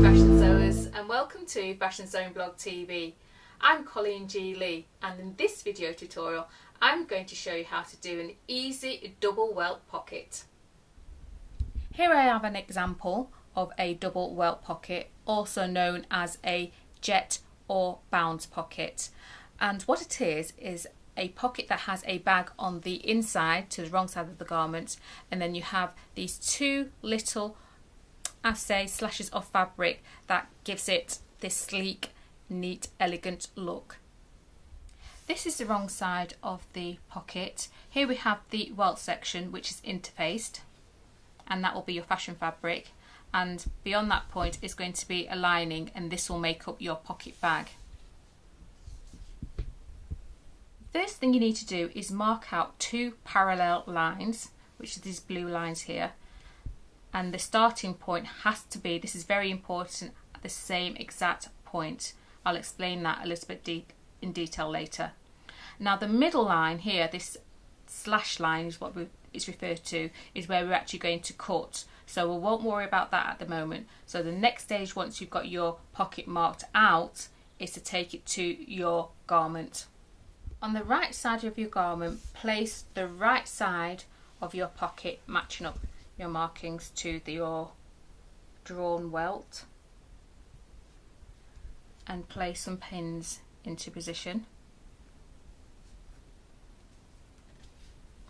fashion sewers, and welcome to Fashion Sewing Blog TV. I'm Colleen G. Lee, and in this video tutorial I'm going to show you how to do an easy double welt pocket. Here I have an example of a double welt pocket, also known as a jet or bounce pocket, and what it is a pocket that has a bag on the inside to the wrong side of the garment, and then you have these two little slashes of fabric that gives it this sleek, neat, elegant look. This is the wrong side of the pocket. Here we have the welt section, which is interfaced, and that will be your fashion fabric, and beyond that point is going to be a lining, and this will make up your pocket bag. First thing you need to do is mark out two parallel lines, which are these blue lines here, and the starting point has to be, this is very important, at the same exact point. I'll explain that a little bit in detail later. Now the middle line here, this slash line is what it's referred to, is where we're actually going to cut, so we won't worry about that at the moment. So the next stage, once you've got your pocket marked out, is to take it to your garment. On the right side of your garment, place the right side of your pocket matching up your markings to your drawn welt, and place some pins into position.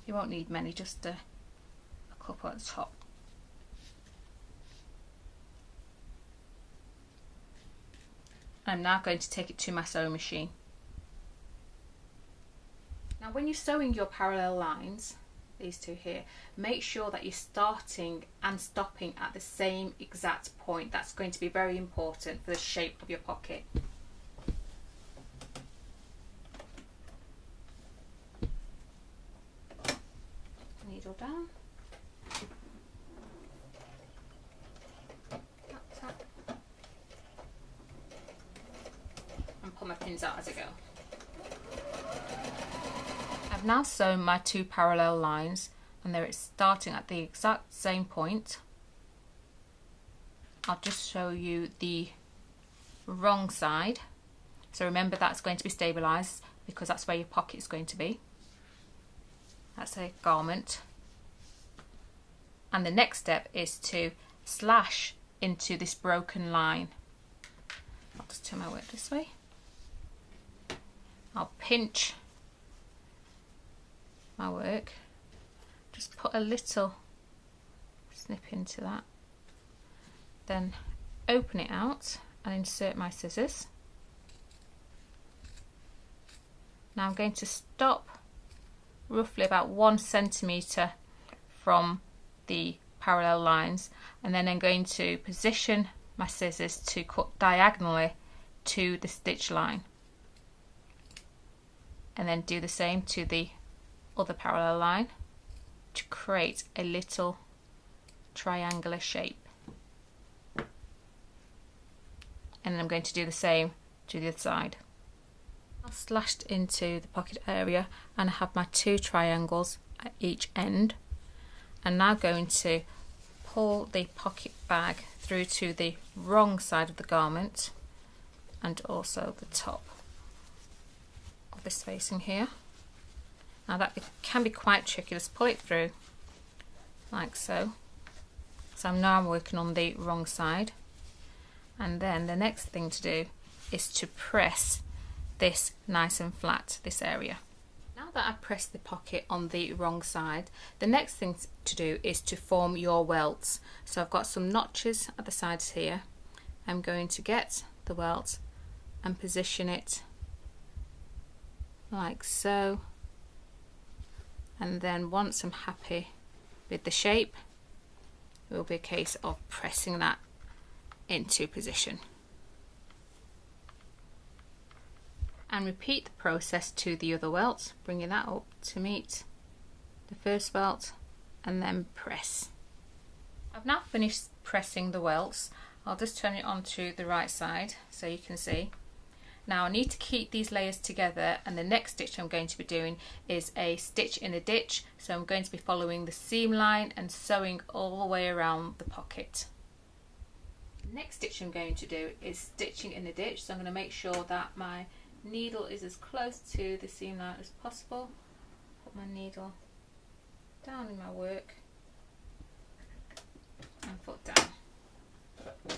You won't need many, just a couple at the top. I'm now going to take it to my sewing machine. Now when you're sewing your parallel lines, these two here, make sure that you're starting and stopping at the same exact point. That's going to be very important for the shape of your pocket. Needle down. Tap, tap. And pull my pins out as I go. I've now sewn my two parallel lines, and they're starting at the exact same point. I'll just show you the wrong side. So remember, that's going to be stabilised because that's where your pocket is going to be. That's a garment. And the next step is to slash into this broken line. I'll just turn my work this way. I'll pinch my work, just put a little snip into that, then open it out and insert my scissors. Now I'm going to stop roughly about 1 centimetre from the parallel lines, and then I'm going to position my scissors to cut diagonally to the stitch line, and then do the same to the other parallel line to create a little triangular shape. And then I'm going to do the same to the other side. I've slashed into the pocket area and I have my two triangles at each end. I'm now going to pull the pocket bag through to the wrong side of the garment and also the top of this facing here. Now that can be quite tricky, just pull it through like so. So now I'm working on the wrong side, and then the next thing to do is to press this nice and flat, this area. Now that I've pressed the pocket on the wrong side, the next thing to do is to form your welts. So I've got some notches at the sides here. I'm going to get the welt and position it like so. And then once I'm happy with the shape, it will be a case of pressing that into position. And repeat the process to the other welt, bringing that up to meet the first welt and then press. I've now finished pressing the welts. I'll just turn it onto the right side so you can see. Now I need to keep these layers together, and the next stitch I'm going to be doing is a stitch in a ditch. So I'm going to be following the seam line and sewing all the way around the pocket. Next stitch I'm going to do is stitching in the ditch, so I'm going to make sure that my needle is as close to the seam line as possible. Put my needle down in my work and foot down.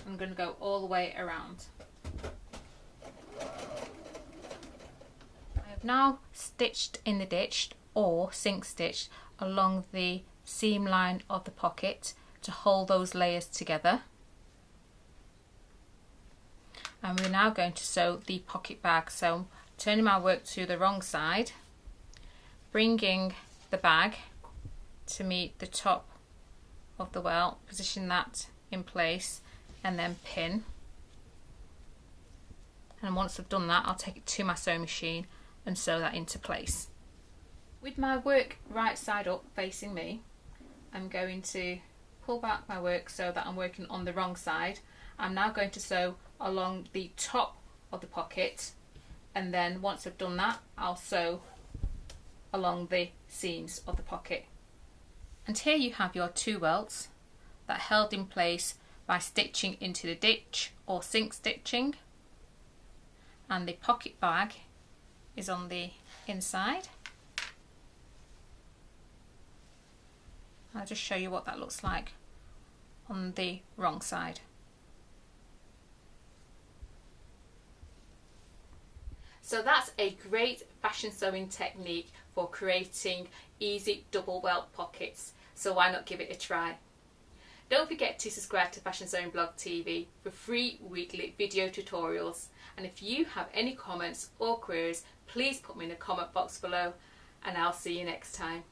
I'm going to go all the way around. I have now stitched in the ditch or sink stitched along the seam line of the pocket to hold those layers together. And we're now going to sew the pocket bag, so turning my work to the wrong side, bringing the bag to meet the top of the welt, position that in place and then pin. And once I've done that, I'll take it to my sewing machine and sew that into place. With my work right side up facing me, I'm going to pull back my work so that I'm working on the wrong side. I'm now going to sew along the top of the pocket, and then once I've done that, I'll sew along the seams of the pocket. And here you have your two welts that are held in place by stitching into the ditch or sink stitching, and the pocket bag is on the inside. I'll just show you what that looks like on the wrong side. So that's a great fashion sewing technique for creating easy double welt pockets, so why not give it a try? Don't forget to subscribe to Fashion Sewing Blog TV for free weekly video tutorials, and if you have any comments or queries, please put me in the comment box below, and I'll see you next time.